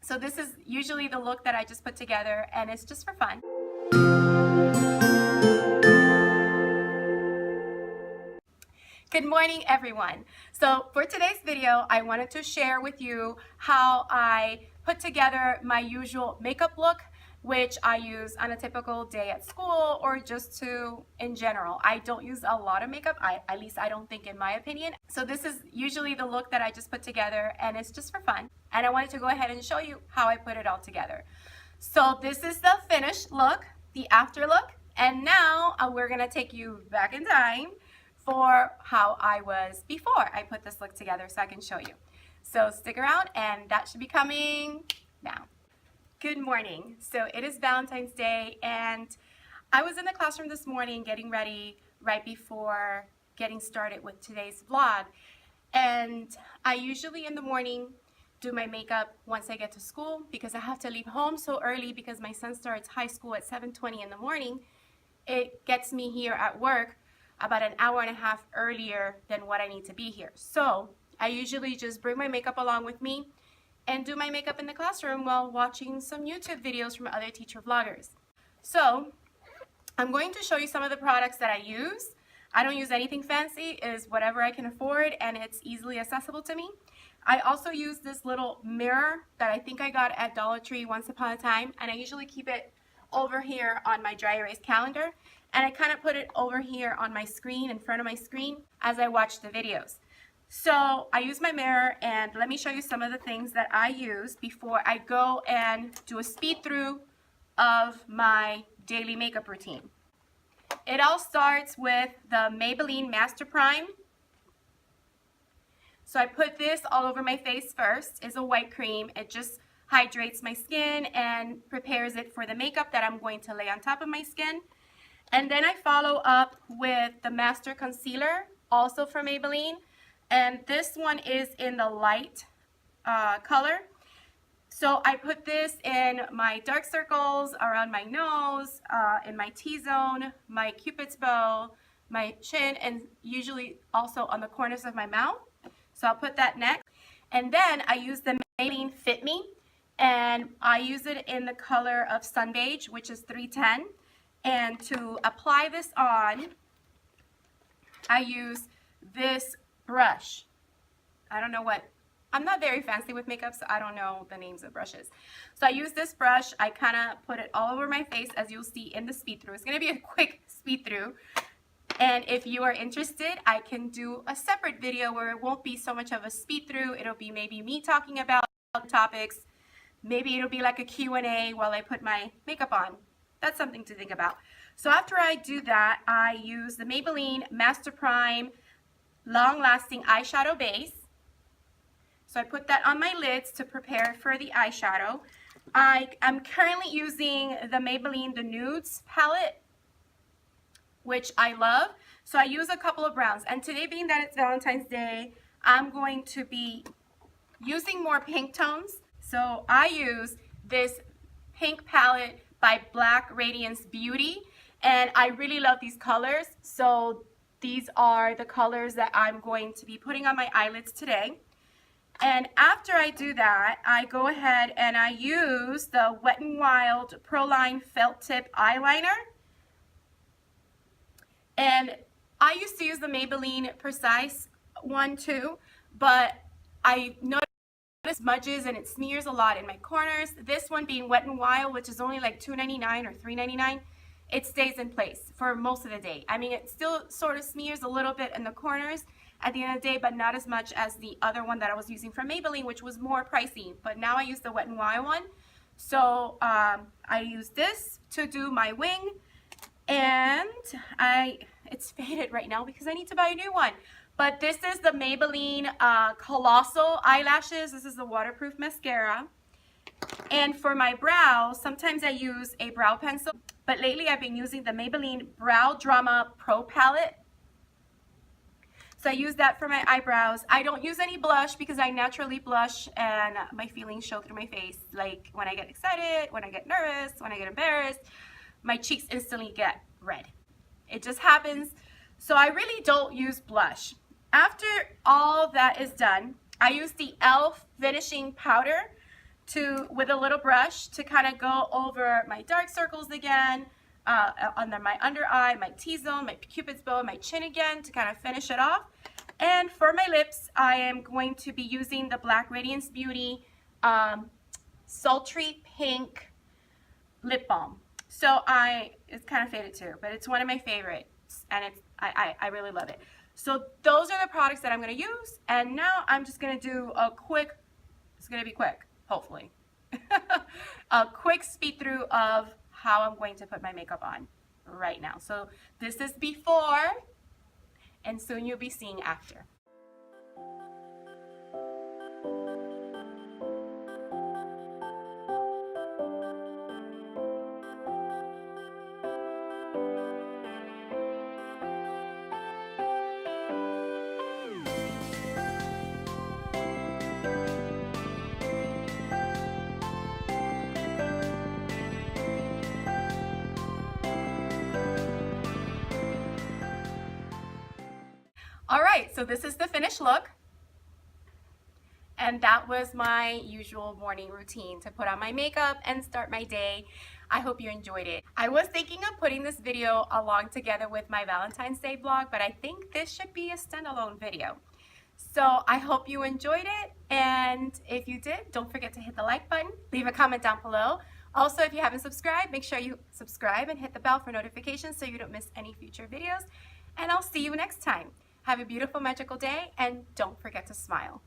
So this is usually the look that I just put together, and it's just for fun. Good morning, everyone. So for today's video, I wanted to share with you how I put together my usual makeup look, which I use on a typical day at school or just in general. I don't use a lot of makeup, at least I don't think, in my opinion. So this is usually the look that I just put together, and it's just for fun. And I wanted to go ahead and show you how I put it all together. So this is the finished look, the after look, and now we're gonna take you back in time for how I was before I put this look together so I can show you. So stick around, and that should be coming now. Good morning. So it is Valentine's Day, and I was in the classroom this morning getting ready right before getting started with today's vlog. And I usually in the morning do my makeup once I get to school because I have to leave home so early because my son starts high school at 7:20 in the morning. It gets me here at work about an hour and a half earlier than what I need to be here. So I usually just bring my makeup along with me and do my makeup in the classroom while watching some YouTube videos from other teacher vloggers. So I'm going to show you some of the products that I use. I don't use anything fancy, it is whatever I can afford, and it's easily accessible to me. I also use this little mirror that I think I got at Dollar Tree once upon a time, and I usually keep it over here on my dry erase calendar, and I kind of put it over here on my screen, in front of my screen, as I watch the videos. So I use my mirror, and let me show you some of the things that I use before I go and do a speed through of my daily makeup routine. It all starts with the Maybelline Master Prime. So I put this all over my face first. It's a white cream. It just hydrates my skin and prepares it for the makeup that I'm going to lay on top of my skin. And then I follow up with the Master Concealer, also from Maybelline. And this one is in the light color. So I put this in my dark circles, around my nose, in my T-zone, my Cupid's bow, my chin, and usually also on the corners of my mouth. So I'll put that next. And then I use the Maybelline Fit Me, and I use it in the color of Sun Beige, which is 310. And to apply this on, I use this brush. I'm not very fancy with makeup, so I don't know the names of brushes. So I use this brush. I kind of put it all over my face, as you'll see in the speed through. It's going to be a quick speed through. And if you are interested, I can do a separate video where it won't be so much of a speed through. It'll be maybe me talking about topics. Maybe it'll be like a Q&A while I put my makeup on. That's something to think about. So after I do that, I use the Maybelline Master Prime Long Lasting Eyeshadow Base. So I put that on my lids to prepare for the eyeshadow. I am currently using the Maybelline the Nudes palette, which I love. So I use a couple of browns. And today, being that it's Valentine's Day, I'm going to be using more pink tones. So I use this pink palette by Black Radiance Beauty, and I really love these colors. So these are the colors that I'm going to be putting on my eyelids today. And after I do that, I go ahead and I use the Wet n Wild Proline Felt Tip Eyeliner. And I used to use the Maybelline Precise one too, but I noticed smudges and it smears a lot in my corners. This one being Wet n Wild, which is only like $2.99 or $3.99, it stays in place for most of the day. I mean, it still sort of smears a little bit in the corners at the end of the day, but not as much as the other one that I was using from Maybelline, which was more pricey. But now I use the Wet n Wild one. So I use this to do my wing, and it's faded right now because I need to buy a new one. But this is the Maybelline Colossal eyelashes. This is the waterproof mascara. And for my brows, sometimes I use a brow pencil, but lately I've been using the Maybelline Brow Drama Pro Palette. So I use that for my eyebrows. I don't use any blush because I naturally blush and my feelings show through my face. Like when I get excited, when I get nervous, when I get embarrassed, my cheeks instantly get red. It just happens. So I really don't use blush. After all that is done, I use the e.l.f. finishing powder with a little brush to kind of go over my dark circles again, under my under eye, my T-zone, my cupid's bow, my chin again to kind of finish it off. And for my lips, I am going to be using the Black Radiance Beauty Sultry Pink Lip Balm. So it's kind of faded too, but it's one of my favorites, and I really love it. So those are the products that I'm going to use, and now I'm just going to do a quick, it's going to be quick, hopefully, a quick speed through of how I'm going to put my makeup on right now. So this is before, and soon you'll be seeing after. All right, so this is the finished look. And that was my usual morning routine to put on my makeup and start my day. I hope you enjoyed it. I was thinking of putting this video along together with my Valentine's Day vlog, but I think this should be a standalone video. So I hope you enjoyed it, and if you did, don't forget to hit the like button, leave a comment down below. Also, if you haven't subscribed, make sure you subscribe and hit the bell for notifications so you don't miss any future videos. And I'll see you next time. Have a beautiful, magical day, and don't forget to smile.